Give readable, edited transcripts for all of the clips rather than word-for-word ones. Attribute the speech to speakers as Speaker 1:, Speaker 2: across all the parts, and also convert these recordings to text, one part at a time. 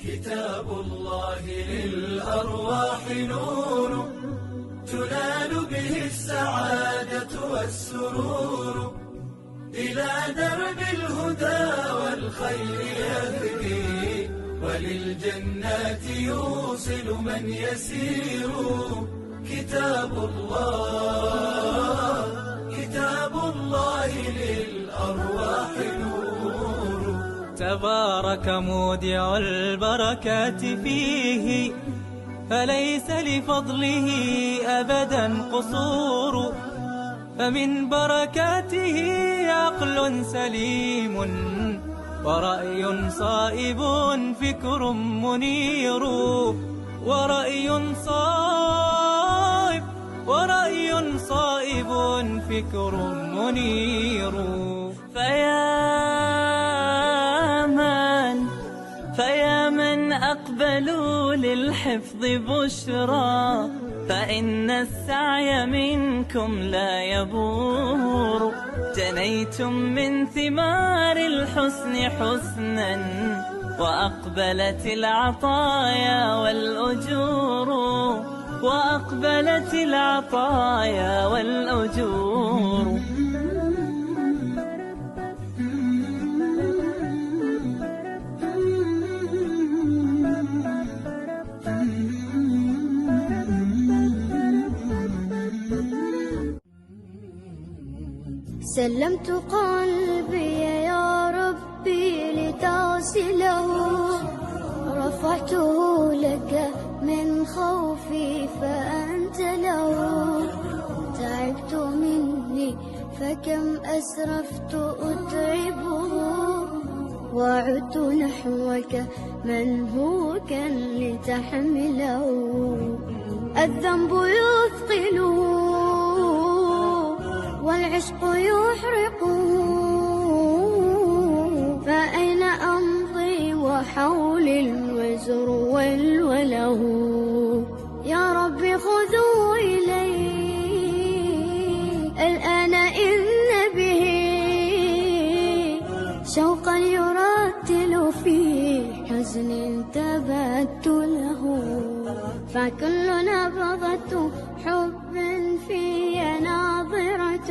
Speaker 1: كتاب الله للأرواح نور تنال به السعادة والسرور، إلى درب الهدى والخير يهدي، وللجنات يوصل من يسير. كتاب الله للأرواح نور.
Speaker 2: تبارك مودع البركات فيه، فليس لفضله أبدا قصور، فمن بركاته عقل سليم ورأي صائب فكر منير، ورأي صائب فكر منير. فيا من أقبلوا للحفظ بشرى، فإن السعي منكم لا يبور، جنيتم من ثمار الحسن حسنا، وأقبلت العطايا والأجور، وأقبلت العطايا والأجور.
Speaker 3: سلمت قلبي يا ربي لتغسله، رفعته لك من خوفي فأنت له، تعبت مني فكم أسرفت أتعبه، وعدت نحوك منهوكا لتحمله، الذنب يثقله والعشق يحرقه، فأين أمضي وحول الوزر والوله، يا رب خذوا إلي الآن إن به شوقا يرتل في حزن تبت له، فكل نبضة حب في ناظرة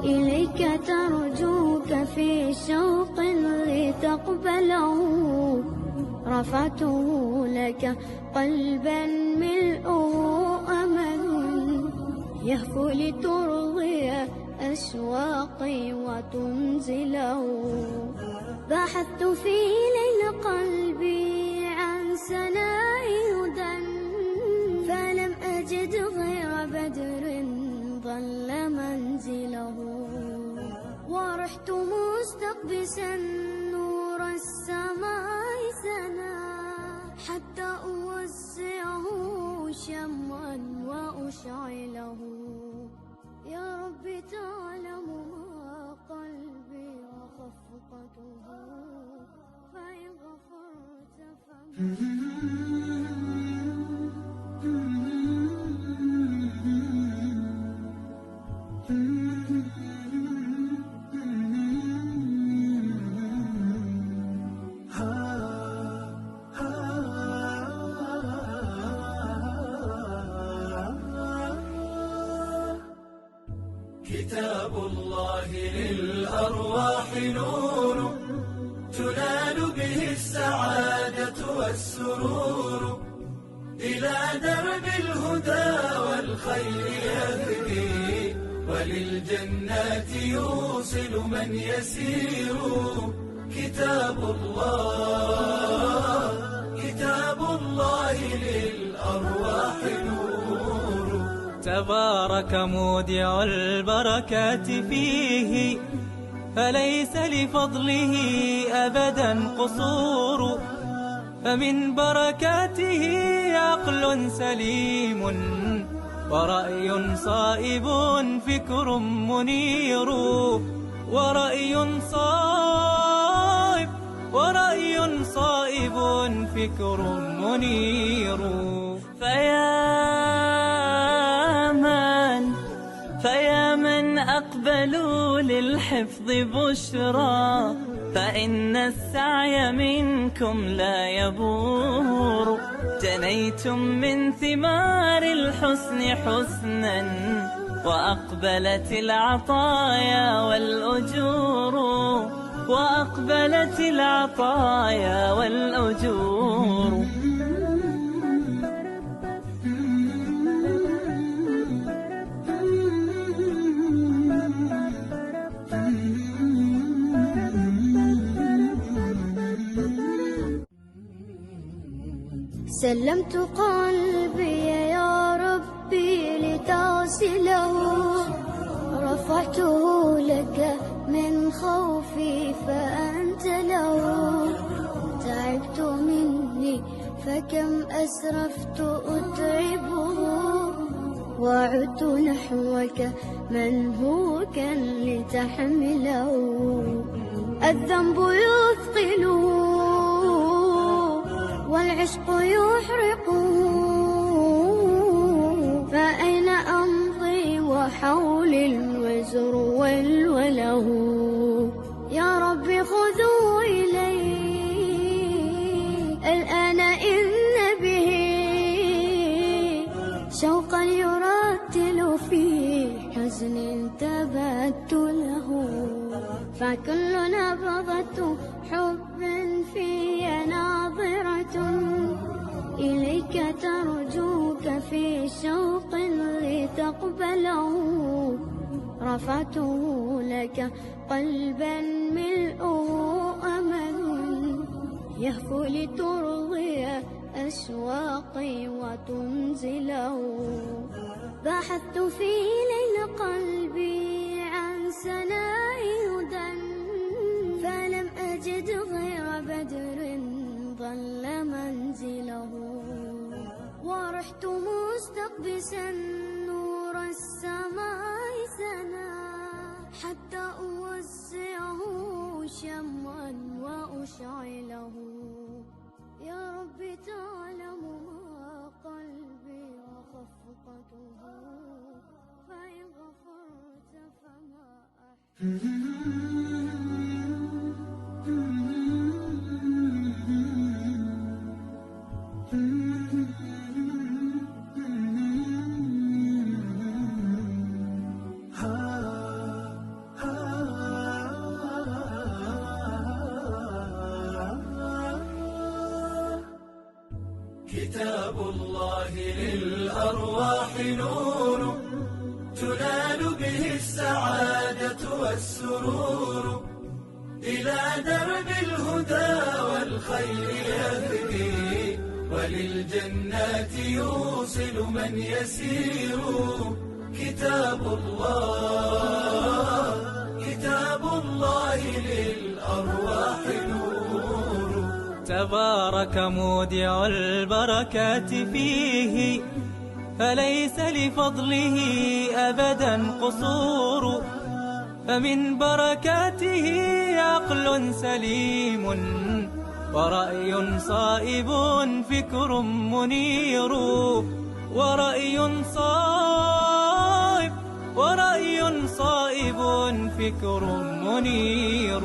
Speaker 3: إليك ترجوك في شوق لتقبله، رفعته لك قلبا ملؤه أمل يهفو لترضي أشواقي وتنزله، بحثت في ليل قلبي عن سناء هدى، فلم أجد غير بدر ظل منزله، ورحت مستقبسا نور السماء سنا، حتى أوسعه شمعا وأشعله، يا رب تعلم ما قلبي وخفقته، فإن غفرت
Speaker 1: كتاب الله للأرواح نور تنال به السعادة والسرور، إلى درب الهدى والخير يهدي، وللجنات يوصل من يسير. كتاب الله للأرواح نور.
Speaker 2: تبارك مودع البركات فيه، فليس لفضله أبدا قصور، فمن بركاته عقل سليم ورأي صائب فكر منير، ورأي صائب فكر منير. فيا من أقبلوا للحفظ بشرى، فإن السعي منكم لا يبور. جنيتم من ثمار الحسن حسنا، وأقبلت العطايا والأجور، وأقبلت العطايا والأجور.
Speaker 3: سلمت قلبي يا ربي لتصله، رفعته لك من خوفي فأنت له. تعبت مني فكم أسرفت أتعبه، وعدت نحوك منهوكا لتحمله. الذنب يثقله والعشق يحرق، فأين أمضي وحولي الوزر والوله. يا رب خذوا إلي الآن إن به شوقا يرتل في حزن تبت له. فكل نبضة حب في ناظرة إليك ترجوك في شوق لتقبله. رفعته لك قلبا ملؤه أمل، يهفو لترضي أشواقي وتنزله. بحثت في ليل قلبي عن سناء هدى، فلم أجد غير بدر ظل منزله. ورحت مستقبسا نور السماء سنا، حتى أوسعه شمعا وأشعله. يا رب تعلم ما قلبي وخفقته، فإن غفرت فما
Speaker 1: كتاب الله للأرواح نور، تنال به السعادة والسرور. إلى درب الهدى والخير يهدي، وللجنات يوصل من يسير. كتاب الله للأرواح نور.
Speaker 2: تبارك مودع البركات فيه، فليس لفضله أبدا قصور. فمن بركاته عقل سليم، ورأي صائب فكر منير، ورأي صائب فكر منير.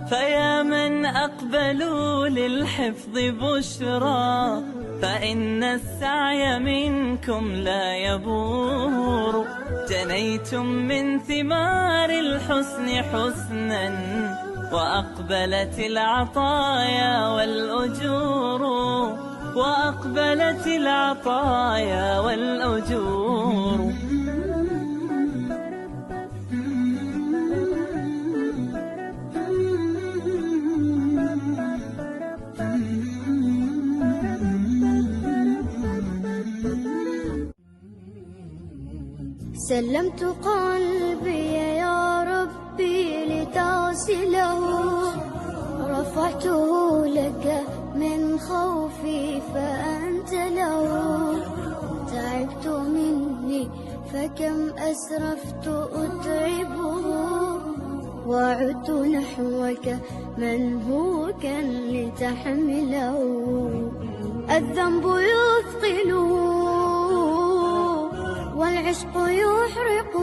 Speaker 2: فيا من أقبلوا للحفظ بشرى، فإن السعي منكم لا يبور. جنيتم من ثمار الحسن حسنا، وأقبلت العطايا والأجور، وأقبلت العطايا والأجور.
Speaker 3: سلمت قلبي يا ربي لتصله، رفعته لك من خوفي فأنت له. تعبت مني فكم أسرفت أتعبه، وعدت نحوك منهوكا لتحمله. الذنب يثقل والعشق يحرق،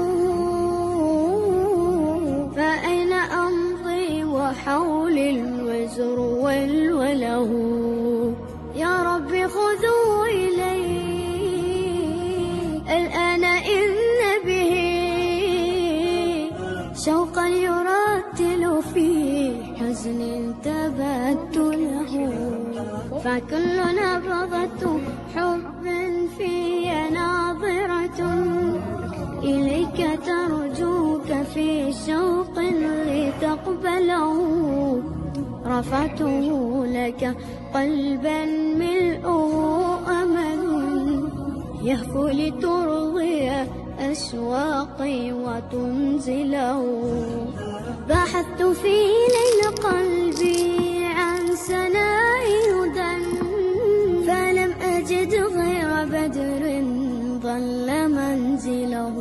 Speaker 3: فأين أمضي وحولي الوزر والوله. يا رب خذوا إلي الآن إن به شوقا يرتل في حزن تبت له. فكل نبضة حب في ناظرة إليك ترجوك في شوق لتقبله. رفعته لك قلبا ملؤه أمل يهفو لترضي أشواقي وتنزله. بحثت في ليل قلبي عن سناء هدى، فلم أجد غير بدر ظل منزله.